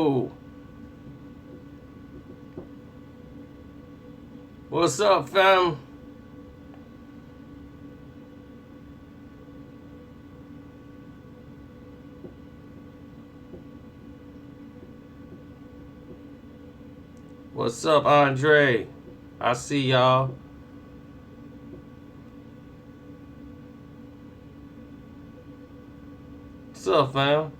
Yo, what's up, fam? What's up, Andre? I see y'all. What's up, fam?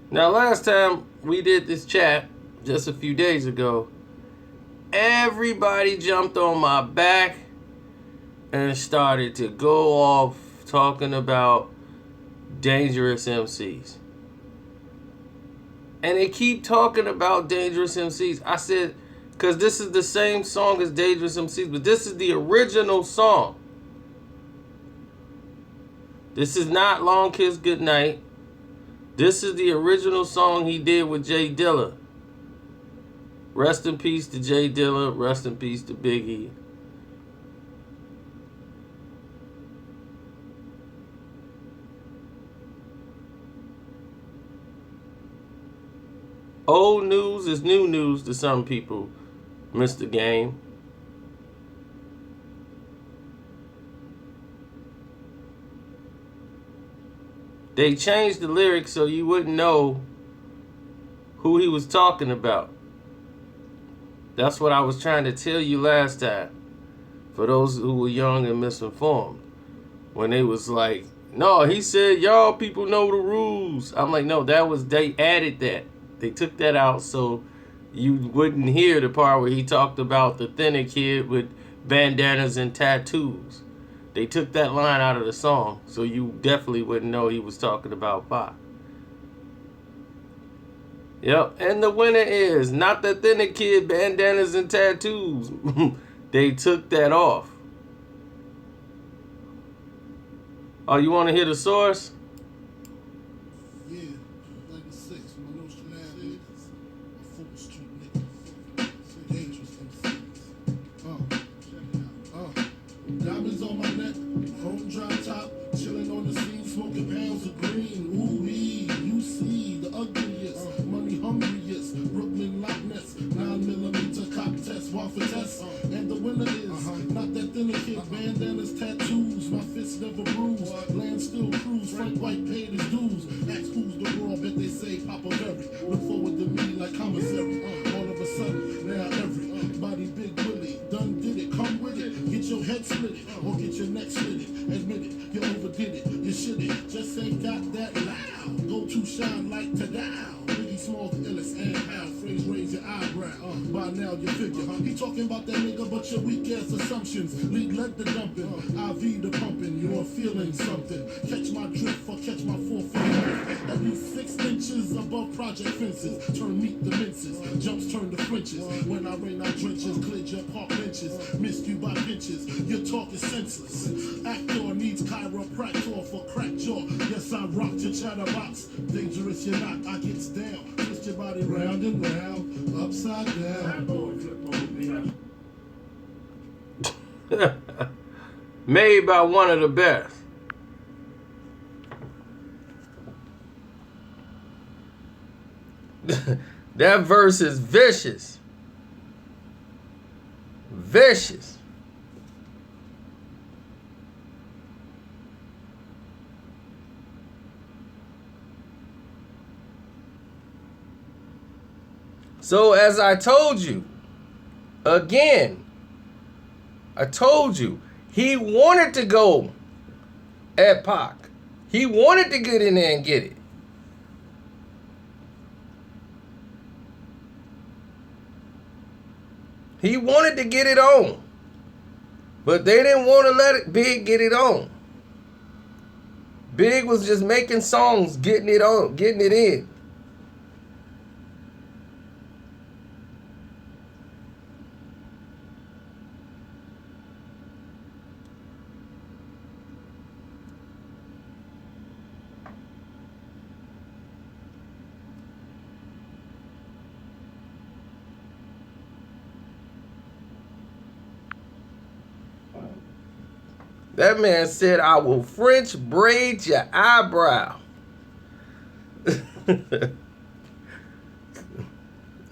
Now, last time we did this chat, just a few days ago, everybody jumped on my back and started to go off talking about dangerous MCs. And they keep talking about dangerous MCs. I said, because this is the same song as Dangerous MCs, but this is the original song. This is not Long Kiss Goodnight. This is the original song he did with Jay Dilla. Rest in peace to Jay Dilla. Rest in peace to Biggie. Old news is new news to some people, Mr. Game. They changed the lyrics so you wouldn't know who he was talking about. That's what I was trying to tell you last time. For those who were young and misinformed. When they was like, no, he said y'all people know the rules. I'm like, no, they added that. They took that out so you wouldn't hear the part where he talked about the thinner kid with bandanas and tattoos. They took that line out of the song so you definitely wouldn't know he was talking about Pac. Yep, and the winner is not the thinner kid, bandanas and tattoos. They took that off. Oh, you want to hear the source? Yeah, 96, my no shenanigans, a full street nigga, dangerous MCs. Diamonds on my neck, chrome drop top, chilling on the scene, smoking pounds of green. Ooh-wee, you see the ugliest, money hungriest, Brooklyn Loch Ness, 9mm cop test, waffle test, and the winner is not that thinner kid, bandanas, tattoos, my fists never bruise, land still cruise, Frank White paid his dues, ask who's the raw, bet they say Papa Berry, look forward to me like commissary, all of a sudden, now everybody Big Willie, done did it, come with it, get your head split it, or get your neck split it, admit it, you overdid it, you shit it, just ain't got that loud, go to shine like Tadao, Biggie Small the illest, and how, phrase raise your eyebrow, by now you figure, he talking about that nigga, but your weak ass assumptions, lead led the dumping, IV the pumping, you're feeling something, catch my drift or catch my 4 feet, at least 6 inches above project fences, turn meat to minces, jumps turn to flinches, when I rain out drenches, cleared your park benches, missed you by inches, your talk is senseless, actor needs chiropractor for crack jaw, yes I rock your chatterbox, dangerous you're not, I gets down, twist your body round and round, upside down. Made by one of the best. That verse is vicious. Vicious. So as I told you, again, I told you, he wanted to go at Pac. He wanted to get in there and get it. He wanted to get it on. But they didn't want to let Big get it on. Big was just making songs, getting it on, getting it in. That man said, I will French braid your eyebrow.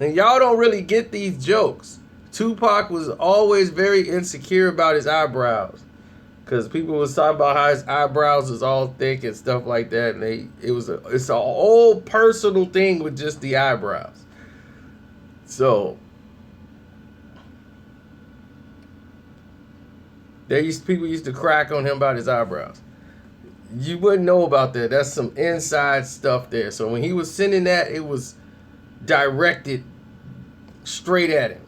And y'all don't really get these jokes. Tupac was always very insecure about his eyebrows. Because people was talking about how his eyebrows was all thick and stuff like that. And it's a whole personal thing with just the eyebrows. So people used to crack on him about his eyebrows. You wouldn't know about that. That's some inside stuff there. So when he was sending that, it was directed straight at him.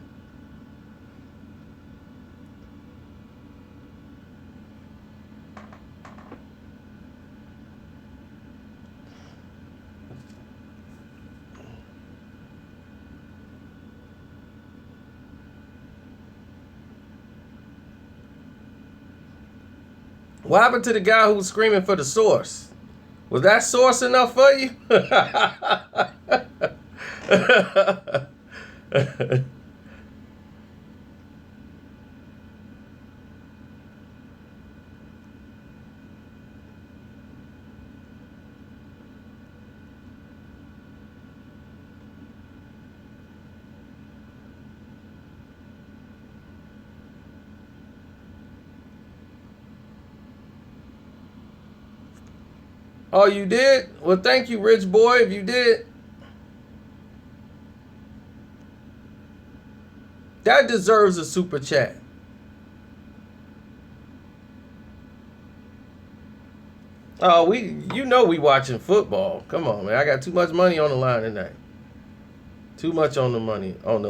What happened to the guy who was screaming for the source? Was that source enough for you? Oh, you did? Well, thank you, rich boy, if you did. That deserves a super chat. Oh, we watching football. Come on, man. I got too much money on the line tonight. Too much on the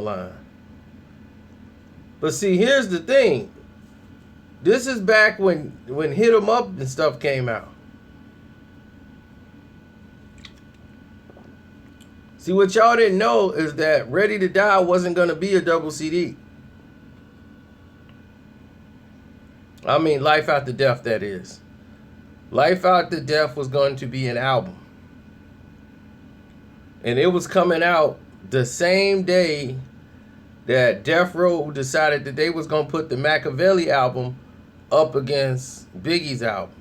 line. But see, here's the thing. This is back when Hit 'Em Up and stuff came out. See, what y'all didn't know is that Ready to Die wasn't going to be a double CD. I mean, Life After Death, that is. Life After Death was going to be an album. And it was coming out the same day that Death Row decided that they was going to put the Machiavelli album up against Biggie's album.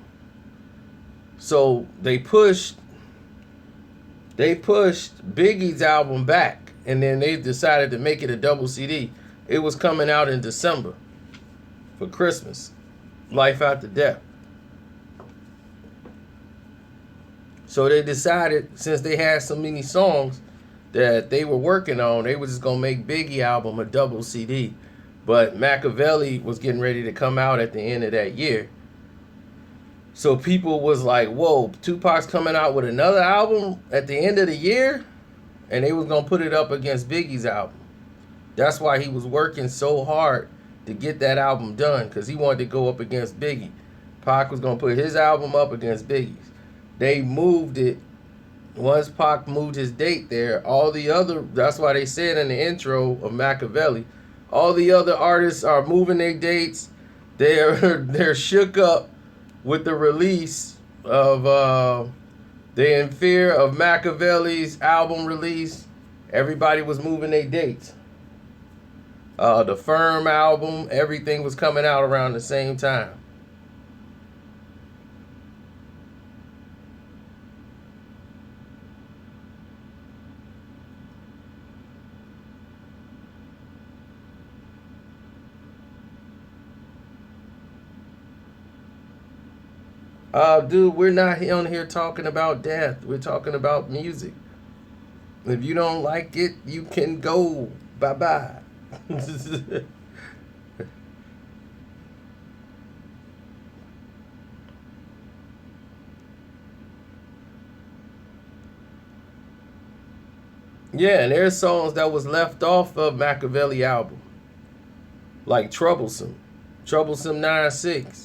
So they pushed Biggie's album back, and then they decided to make it a double CD. It was coming out in December for Christmas, Life After Death. So they decided, since they had so many songs that they were working on, they were just going to make Biggie album a double CD. But Machiavelli was getting ready to come out at the end of that year. So people was like, whoa, Tupac's coming out with another album at the end of the year? And they was going to put it up against Biggie's album. That's why he was working so hard to get that album done, because he wanted to go up against Biggie. Pac was going to put his album up against Biggie's. They moved it. Once Pac moved his date there, that's why they said in the intro of Machiavelli, all the other artists are moving their dates. They're shook up with the release of They're in fear of Machiavelli's album release. Everybody was moving their dates. The Firm album, everything was coming out around the same time. Dude, we're not on here talking about death. We're talking about music. If you don't like it, you can go. Bye-bye. Yeah, and there's songs that was left off of Machiavelli album. Like Troublesome 9-6.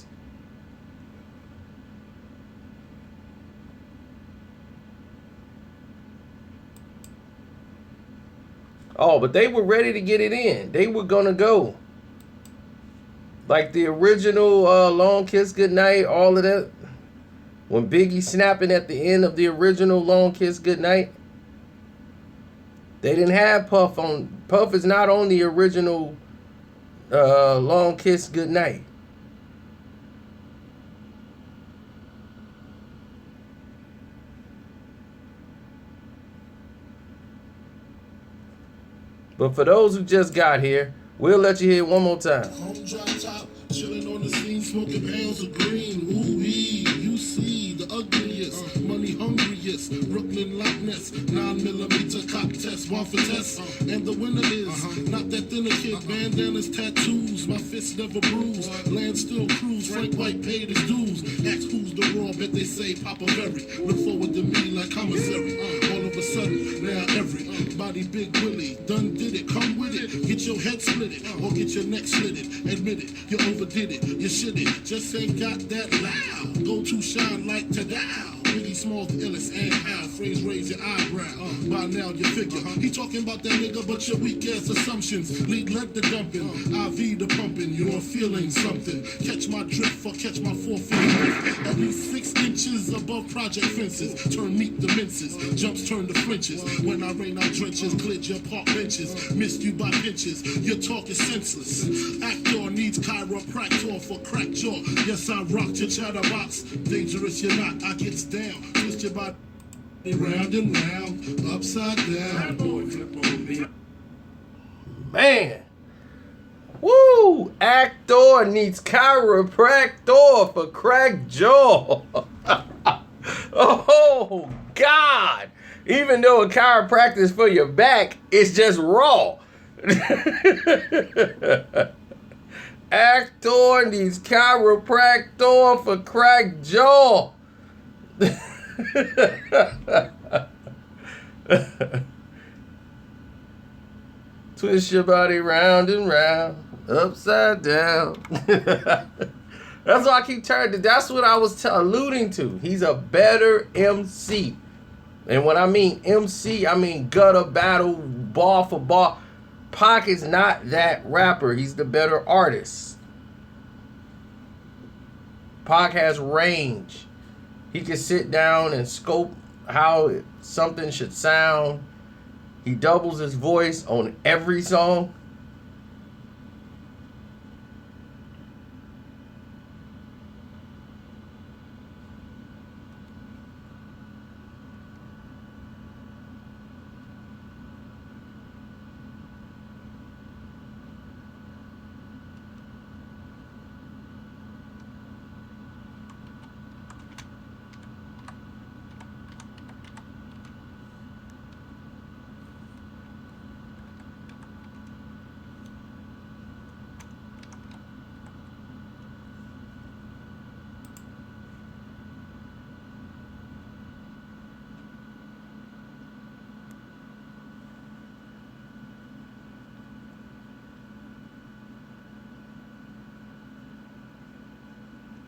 Oh, but they were ready to get it in. They were going to go. Like the original Long Kiss Goodnight, all of that. When Biggie snapping at the end of the original Long Kiss Goodnight. They didn't have Puff on. Puff is not on the original Long Kiss Goodnight. But for those who just got here, we'll let you hear it one more time. Home drop top, chilling on the scene, smoking pounds of green. Ooh-wee, you see the ugliest, money hungriest, Brooklyn Loch Ness, 9mm cop test, one for test. And the winner is not that thinner kid, bandanas, tattoos, my fists never bruise, land still cruise, Frank White paid his dues. Ask who's the raw, bet they say Papa Berry. Look forward to me like commissary. All of a sudden, now everybody Big Willie done did it. Come with it, get your head split it, or get your neck slit it. Admit it, you overdid it, you shit it, just ain't got that loud. Go to shine like Tadao. Biggie Smalls the illest and how phrase raise your eyebrow. By now you figure he talking about that nigga, but your weak ass assumptions lead led the dumping, IV the pumping. You're feeling something. Catch my drift or catch my 4 feet. At least 6 inches above project fences. Turn meat to minces, jumps turn to Frenches. When I rain out drenches, cleared your park benches, missed you by inches. Your talk is senseless. Actor needs chiropractor for crack jaw. Yes, I rocked your chatterbox. Dangerous you're not. I gets down. Twist your body round and round, upside down. Boy, flip on me. Man. Woo! Actor needs chiropractor for cracked jaw. Oh, God. Even though a chiropractor is for your back, it's just raw. Actor needs chiropractor for cracked jaw. Twist your body round and round, upside down. That's why I keep turning. That's what I was alluding to. He's a better MC. And when I mean MC, I mean gutter battle, bar for bar. Pocket's not that rapper. He's the better artist. Pac has range. He can sit down and scope how something should sound. He doubles his voice on every song.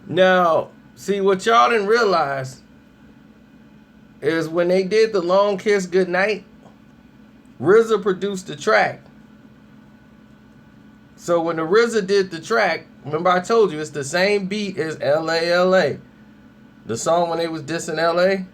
Now, see, what y'all didn't realize is when they did the Long Kiss Goodnight, RZA produced the track. So when the RZA did the track, remember I told you it's the same beat as L.A. The song when they was dissing L.A.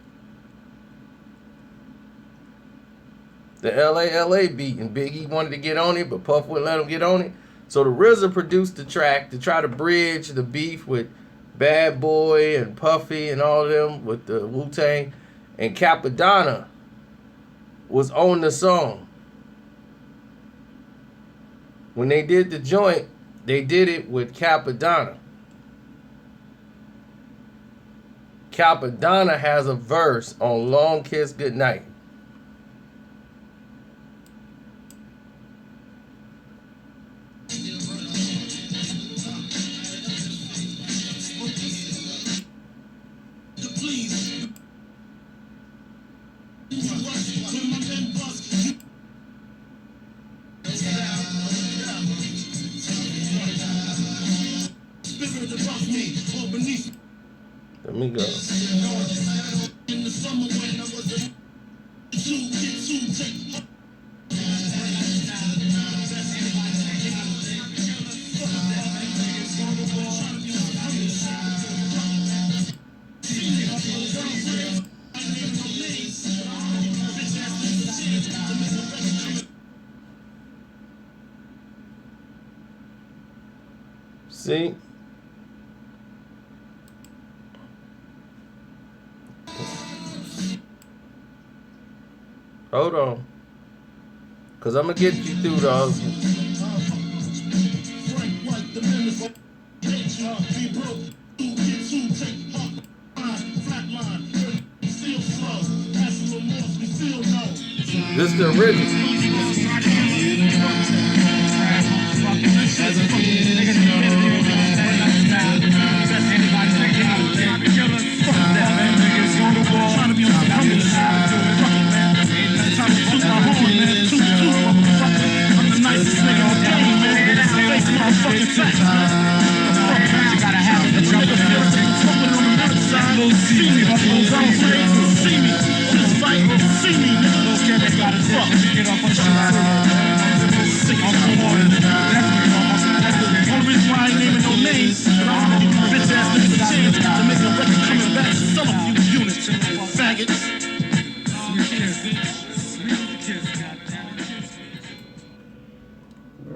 The L.A. beat, and Biggie wanted to get on it, but Puff wouldn't let him get on it. So the RZA produced the track to try to bridge the beef with Bad Boy and Puffy and all of them with the Wu-Tang. And Capadonna was on the song. When they did the joint, they did it with Capadonna. Capadonna has a verse on Long Kiss Goodnight. Let me go. See? Hold on. Cause I'm gonna get you through those. This the original.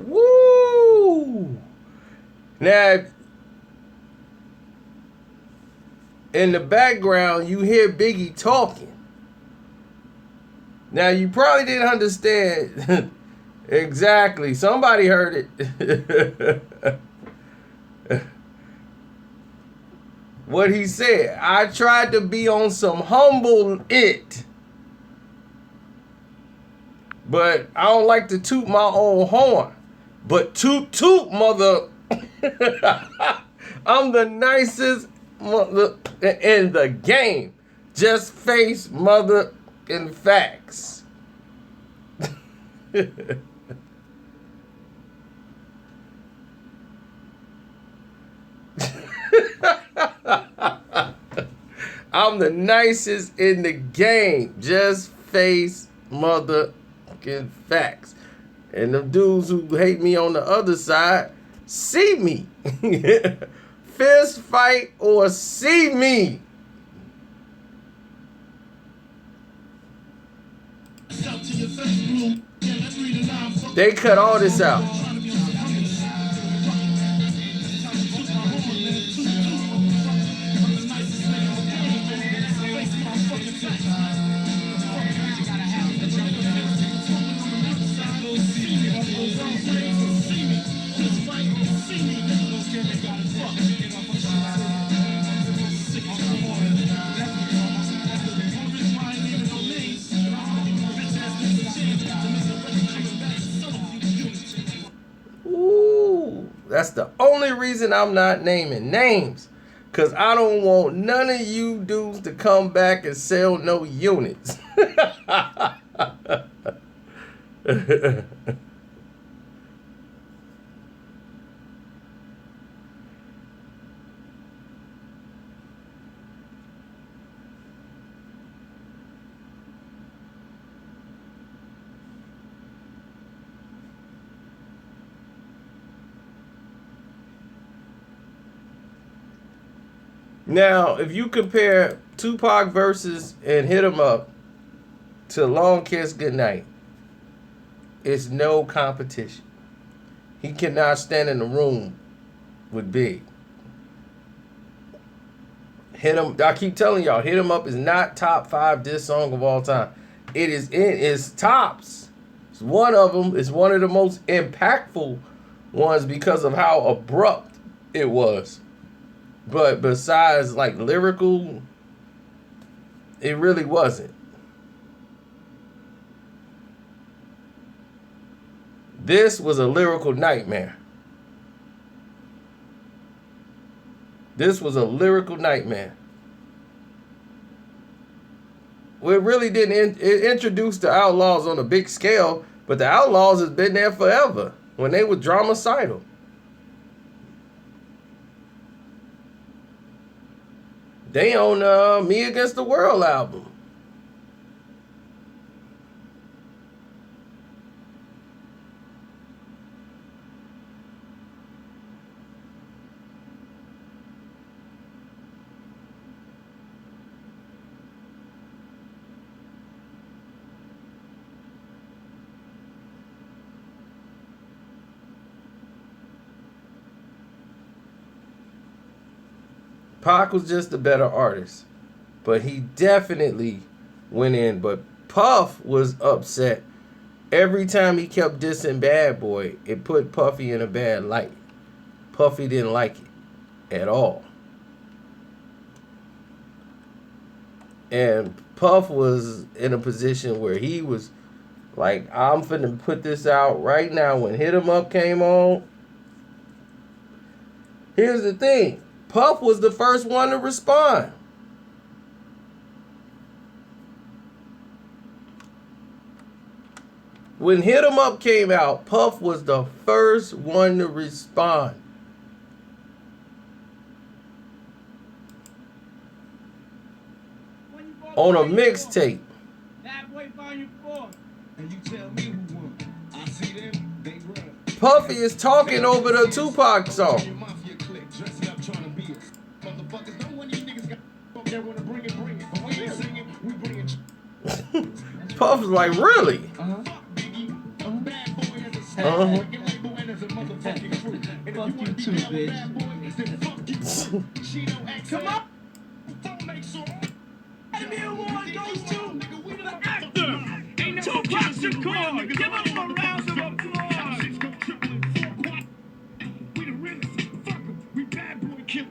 Woo! Now, in the background, you hear Biggie talking. Now, you probably didn't understand exactly. Somebody heard it. What he said. I tried to be on some humble it. But I don't like to toot my own horn. But toot toot, mother. I'm the nicest mother in the game. Just face mother and facts. I'm the nicest in the game. Just face motherfucking facts. And the dudes who hate me on the other side, see me. Fist fight or see me. They cut all this out. That's the only reason I'm not naming names. Because I don't want none of you dudes to come back and sell no units. Now, if you compare Tupac verses and Hit 'Em Up to Long Kiss Goodnight, it's no competition. He cannot stand in the room with Big. Hit 'Em, I keep telling y'all, Hit 'Em Up is not top 5 diss song of all time. It is in its tops. It's one of them. It's one of the most impactful ones because of how abrupt it was. But besides, like, lyrical, it really wasn't. This was a lyrical nightmare. This was a lyrical nightmare. Well, it really didn't. It introduced the Outlaws on a big scale, but the Outlaws has been there forever when they were dramacidal. They on Me Against the World album. Pac was just a better artist, but he definitely went in. But Puff was upset every time he kept dissing Bad Boy, it put Puffy in a bad light. Puffy didn't like it at all. And Puff was in a position where he was like, I'm finna put this out right now. When Hit 'Em Up came on, here's the thing. Puff was the first one to respond. When Hit 'Em Up came out, Puff was the first one to respond. On a mixtape. Bad Boy Volume 4. And you tell me who won. I see them, they run. Puffy is talking over the Tupac song. Puff's like, really? Fuck you too, bitch. Come on. Academy Award goes to the actor. Ain't no Tupac Shakur. Give him a round of applause. We the realest. Fuck him. We Bad Boy Killer.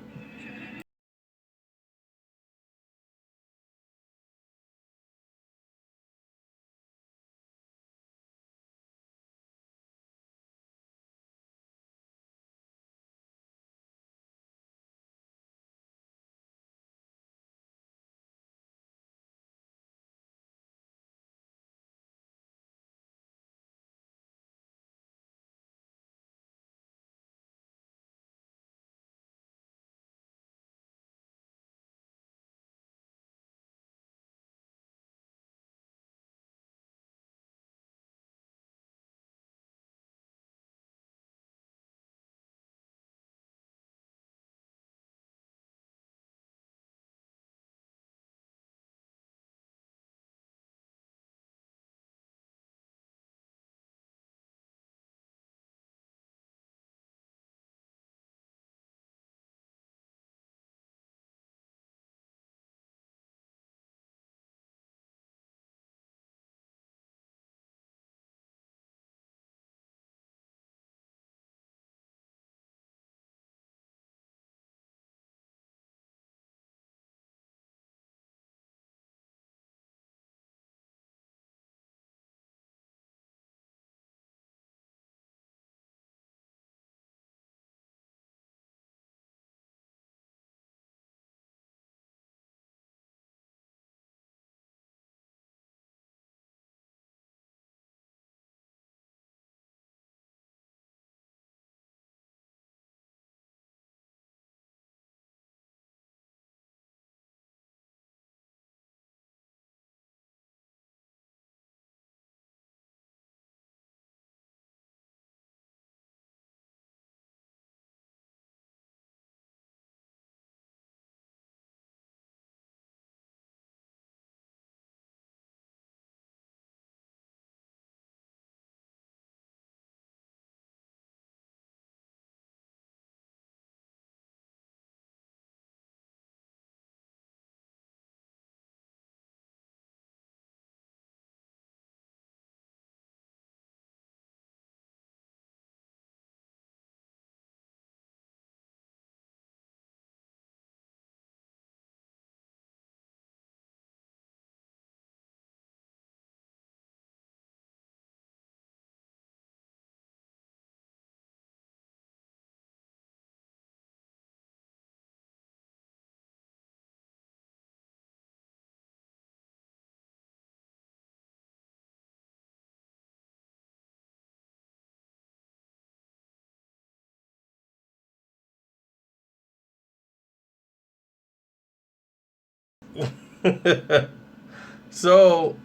So,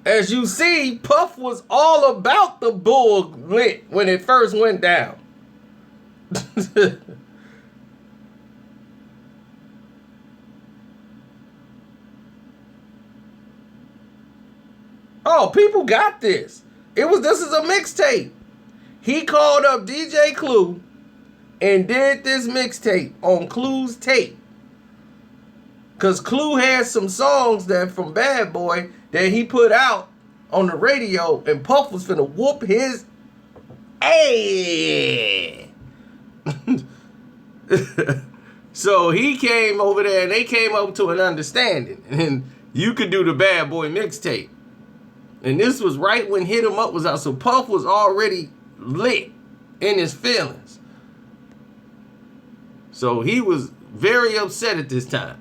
as you see, Puff was all about the bull lit when it first went down. Oh, people got this. This is a mixtape. He called up DJ Clue and did this mixtape on Clue's tape. Because Clue had some songs that from Bad Boy that he put out on the radio, and Puff was finna whoop his ass. So he came over there and they came up to an understanding. And you could do the Bad Boy mixtape. And this was right when Hit 'Em Up was out. So Puff was already lit in his feelings. So he was very upset at this time.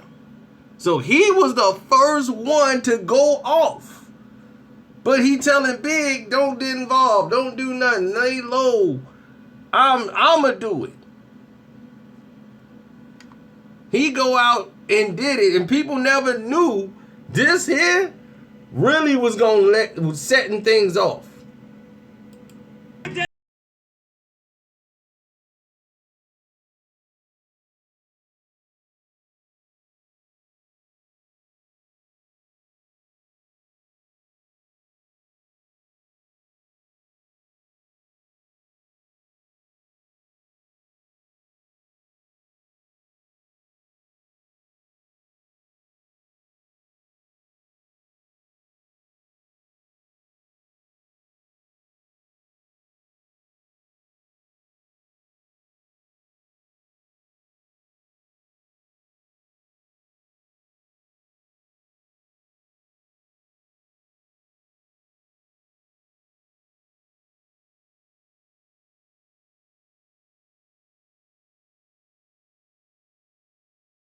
So he was the first one to go off. But he telling Big, don't get involved. Don't do nothing. Lay low. I'ma do it. He go out and did it. And people never knew this here really was was setting things off.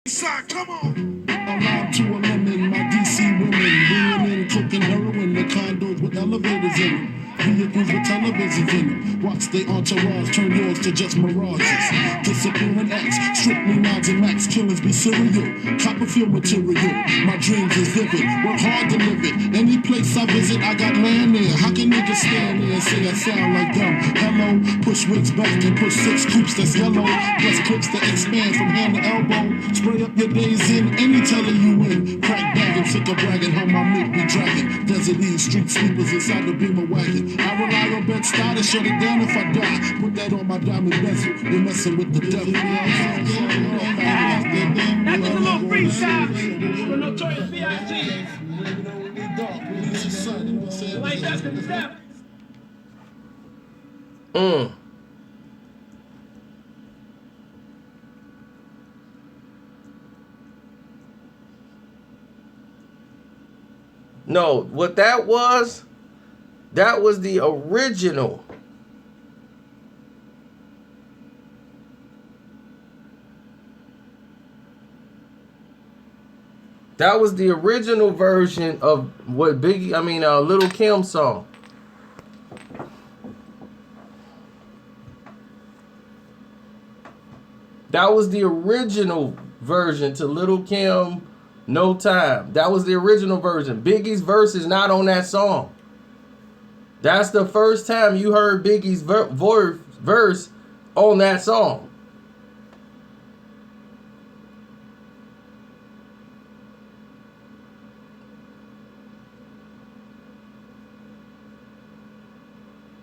Side, come on. Allowed to a lemon, my DC women bringing in cooking heroin, the condos with elevators in them, vehicles with televisions in them. Watch they entourage turn yours to just mirages. Disappearing acts, strictly nods and max killers be serial. Copperfield material, my dreams is vivid. Work hard to live it. Any place I visit, I got land there. How can niggas stand there and say I sound like them? Hello, push wigs back and push 6 coops that's yellow. Plus clips that expand from hand to elbow. Spray up your days in, any teller you in. Crack bagging, sick of bragging, how my milk be dragging. Desert East, street sweepers inside the beamer wagon. I rely on Bed-Stuy to shut it down if I die. Put that on my diamond bezel, you're messing with the devil. That's a little freestyle for Notorious B.I.G. Like that's the step. No, what that was the original. That was the original version of what Lil' Kim's song. That was the original version to Lil' Kim, No Time. That was the original version. Biggie's verse is not on that song. That's the first time you heard Biggie's verse on that song.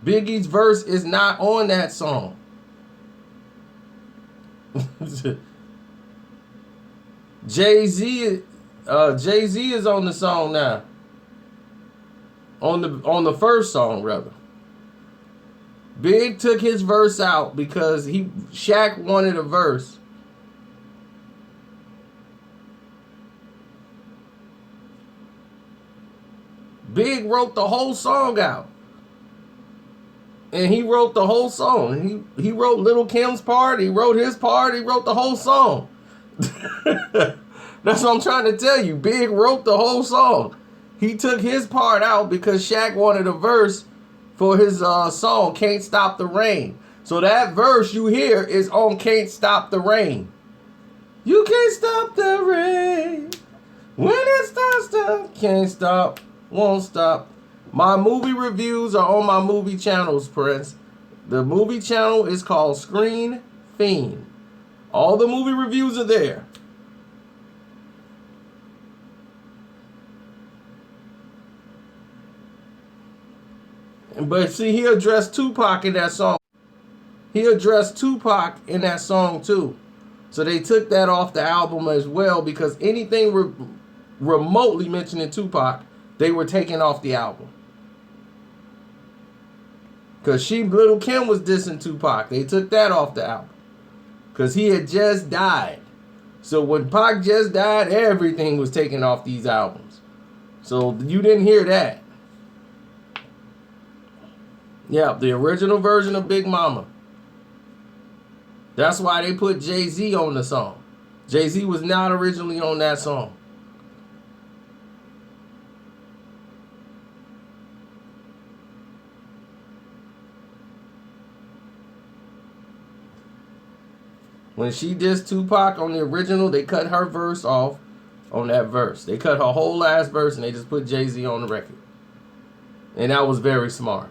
Biggie's verse is not on that song. Jay-Z is on the song now. On the first song, rather. Big took his verse out because Shaq wanted a verse. Big wrote the whole song out. And he wrote the whole song. He wrote Lil' Kim's part. He wrote his part. He wrote the whole song. That's what I'm trying to tell you. Big wrote the whole song. He took his part out because Shaq wanted a verse for his song, Can't Stop the Rain. So that verse you hear is on Can't Stop the Rain. You can't stop the rain. When it starts to can't stop, won't stop. My movie reviews are on my movie channels, Prince. The movie channel is called Screen Fiend. All the movie reviews are there. But see, he addressed Tupac in that song. He addressed Tupac in that song too. So they took that off the album as well, because anything remotely mentioning Tupac, they were taking off the album. Because Little Kim was dissing Tupac. They took that off the album. Because he had just died. So when Pac just died, everything was taken off these albums. So you didn't hear that. Yeah, the original version of Big Mama. That's why they put Jay-Z on the song. Jay-Z was not originally on that song. When she dissed Tupac on the original, they cut her verse off on that verse. They cut her whole last verse and they just put Jay-Z on the record. And that was very smart.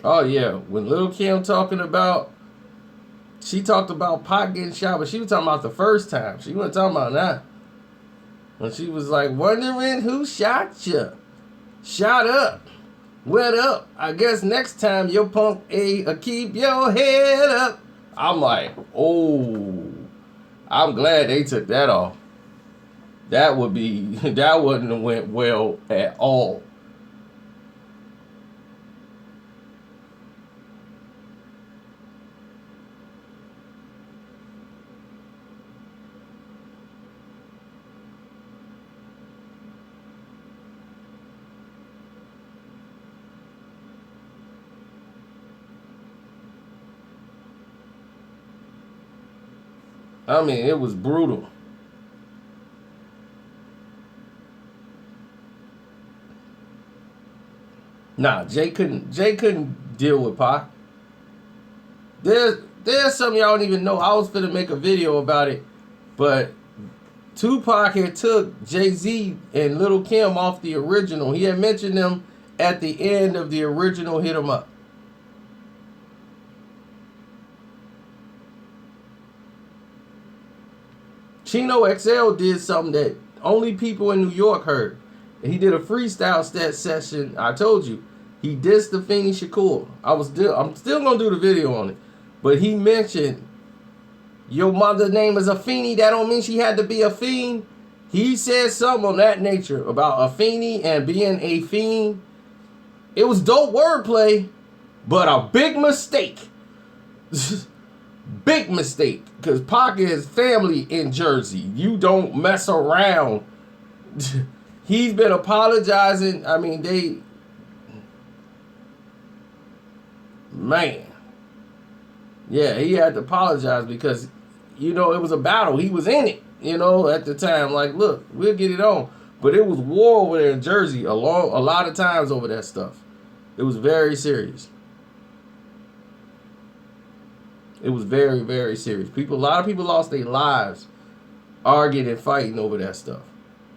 Oh yeah, when Lil Kim she talked about Pac getting shot, but she was talking about the first time. She wasn't talking about that. When she was like, wondering who shot you. Shot up. Wet up. I guess next time your punk keep your head up. I'm like, oh, I'm glad they took that off. That wouldn't have went well at all. I mean, it was brutal. Nah, Jay couldn't deal with Pac. There's something y'all don't even know. I was finna make a video about it, but Tupac had took Jay-Z and Lil Kim off the original. He had mentioned them at the end of the original Hit 'Em Up. Chino XL did something that only people in New York heard. He did a freestyle session. I told you, he dissed the Afeni Shakur. I'm still gonna do the video on it, but he mentioned your mother's name is Afeni. That don't mean she had to be a fiend. He said something on that nature about Afeni and being a fiend. It was dope wordplay, but a big mistake. Big mistake, because Pac is family in Jersey. You don't mess around. He's been apologizing. I mean, man. Yeah, he had to apologize because, it was a battle. He was in it, at the time. Like, look, we'll get it on. But it was war over there in Jersey a lot of times over that stuff. It was very serious. It was very, very serious. A lot of people lost their lives arguing and fighting over that stuff.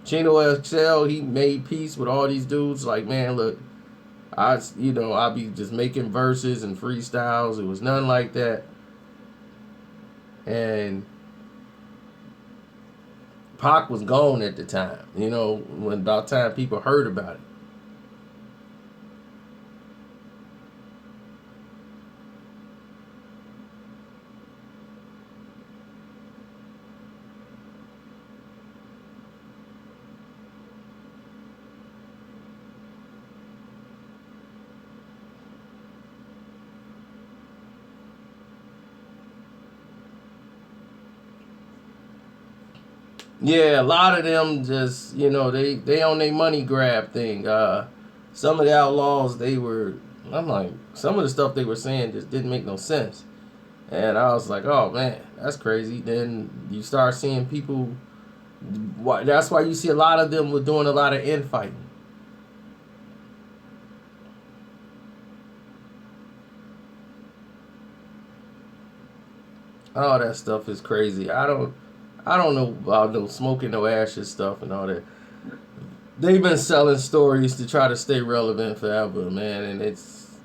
Chino XL, he made peace with all these dudes. Like, man, look, I'll be just making verses and freestyles. It was nothing like that. And Pac was gone at the time, when about time people heard about it. Yeah, a lot of them just, they on their money grab thing. Some of the outlaws, I'm like, some of the stuff they were saying just didn't make no sense. And I was like, oh man, that's crazy. Then you start seeing people, that's why you see a lot of them were doing a lot of infighting. All that stuff is crazy. I don't know about no smoking no ashes stuff and all that. They've been selling stories to try to stay relevant forever, man, and it's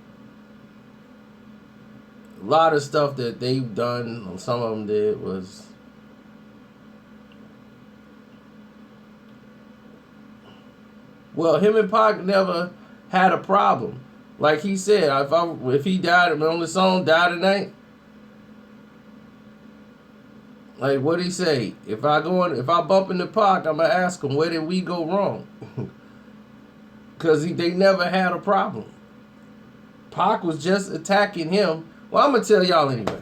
a lot of stuff that they've done. Some of them did was. Well, him and Pac never had a problem. Like he said, if he died on the song "Die Tonight," like what did he say? If I bump into Pac, I'm gonna ask him where did we go wrong, because they never had a problem. Pac was just attacking him. Well, I'm gonna tell y'all anyway.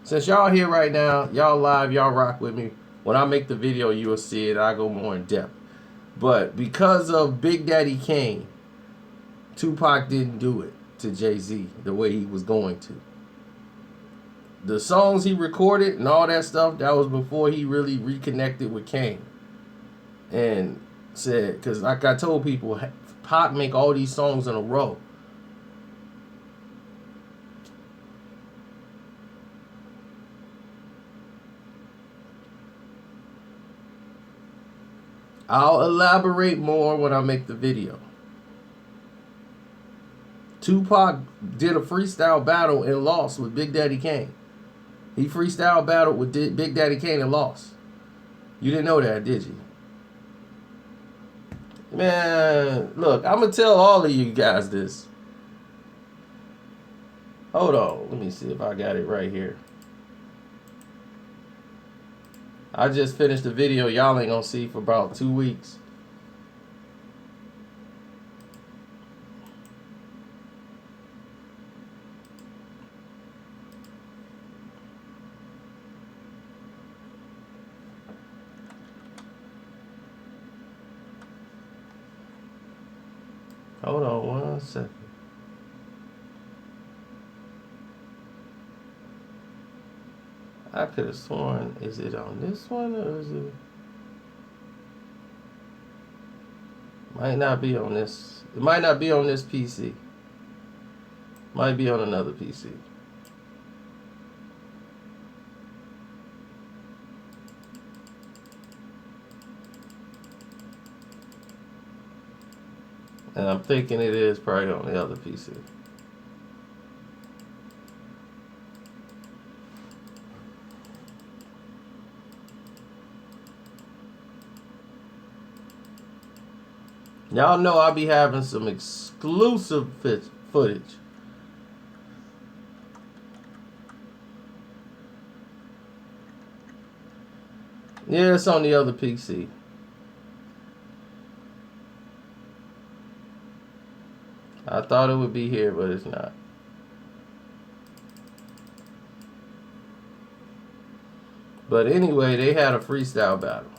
Since y'all here right now, y'all live, y'all rock with me. When I make the video, you will see it. I go more in depth. But because of Big Daddy Kane, Tupac didn't do it to Jay-Z the way he was going to. The songs he recorded and all that stuff, that was before he really reconnected with Kane. And said, because like I told people, Pac make all these songs in a row. I'll elaborate more when I make the video. Tupac did a freestyle battle and lost with Big Daddy Kane. He freestyle battled with Big Daddy Kane and lost. You didn't know that, did you? Man, look, I'm going to tell all of you guys this. Hold on. Let me see if I got it right here. I just finished a video y'all ain't gonna see for about 2 weeks. Hold on 1 second. I could have sworn, is it on this one or is it? Might not be on this. It might not be on this PC. Might be on another PC. And I'm thinking it is probably on the other PC. Y'all know I'll be having some exclusive footage. Yeah, it's on the other PC. I thought it would be here, but it's not. But anyway, they had a freestyle battle.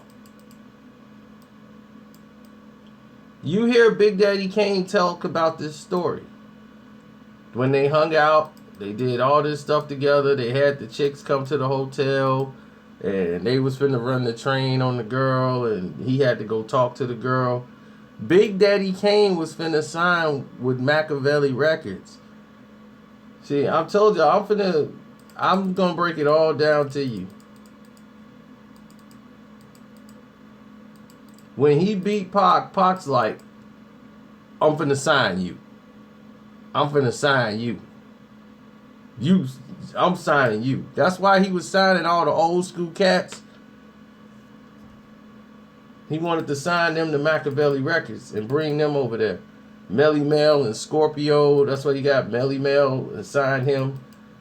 You hear Big Daddy Kane talk about this story. When they hung out, they did all this stuff together. They had the chicks come to the hotel, and they was finna run the train on the girl, and he had to go talk to the girl. Big Daddy Kane was finna sign with Machiavelli Records. See, I told you, I'm gonna break it all down to you. When he beat Pac, Pac's like, I'm finna sign you. I'm finna sign you. I'm signing you. That's why he was signing all the old school cats. He wanted to sign them to Machiavelli Records and bring them over there. Melly Mel and Scorpio, that's why he got Melly Mel and signed him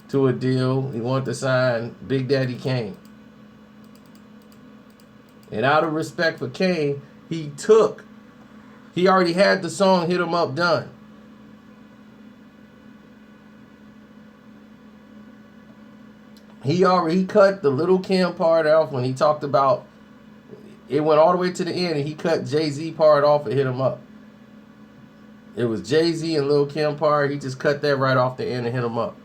to a deal. He wanted to sign Big Daddy Kane. And out of respect for Kane, he already had the song Hit 'Em Up done. He cut the Lil' Kim part off when he talked about, it went all the way to the end, and he cut Jay-Z part off and Hit 'Em Up. It was Jay-Z and Lil' Kim part. He just cut that right off the end and Hit 'Em Up.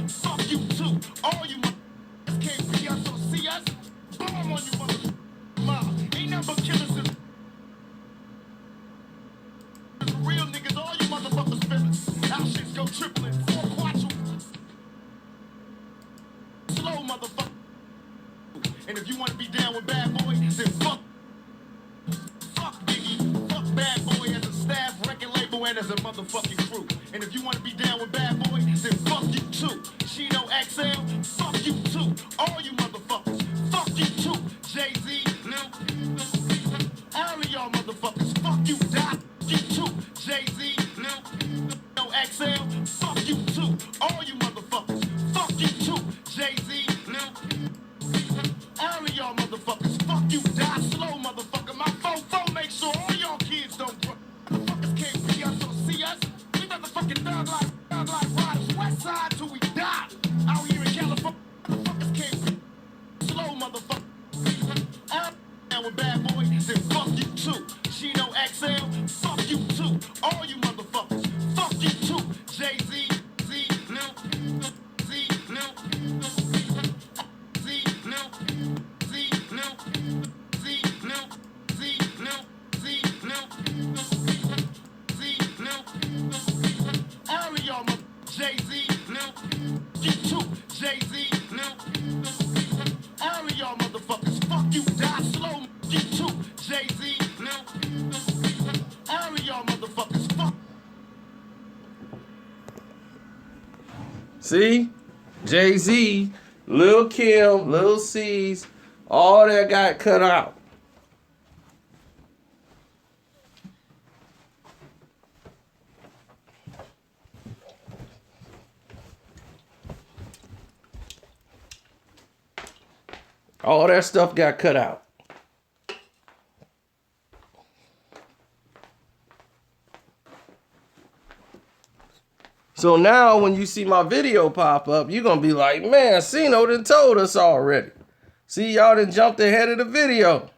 Fuck you too. All you motherfuckers can't be us or see us. Bomb on you motherfuckers. Ain't nothing but killers and real niggas. All you motherfuckers feelings. Our shits go tripling. 4 quadruple. Slow motherfucker. And if you want to be down with Bad Boy, then fuck Biggie, fuck Bad Boy as a staff, record label, and as a motherfucking crew. And if you want to be down with Bad Boy, then fuck you too. Chino XL, fuck you too. All you motherfuckers, fuck you too. Jay-Z, Lil, all of y'all motherfuckers, fuck you, die, you too. Jay-Z, Lil, XL, fuck you too. All you motherfuckers, fuck you too. Jay-Z, Lil, all of y'all motherfuckers, fuck you, die slow, motherfucker. My phone make sure all y'all kids don't grow. Motherfuckers can't be us or see us. We motherfucking thug like riders, west side till we die. Out here in California, motherfuckers can't be slow, motherfucker. Down with Bad Boy, then fuck you too. Chino XL, fuck you too. All you motherfuckers, fuck you too. Jay-Z, Z, Lil, Z, Lil, Z, Lil. All of y'all Jay-Z, you too, Jay-Z, all of y'all motherfuckers, fuck you, die slow, you too, Jay-Z, all of y'all motherfuckers, fuck. See? Jay-Z, Lil Kim, Lil C's, all that got cut out. All that stuff got cut out. So now when you see my video pop up, you're going to be like, man, Sino done told us already. See, y'all done jumped ahead of the video.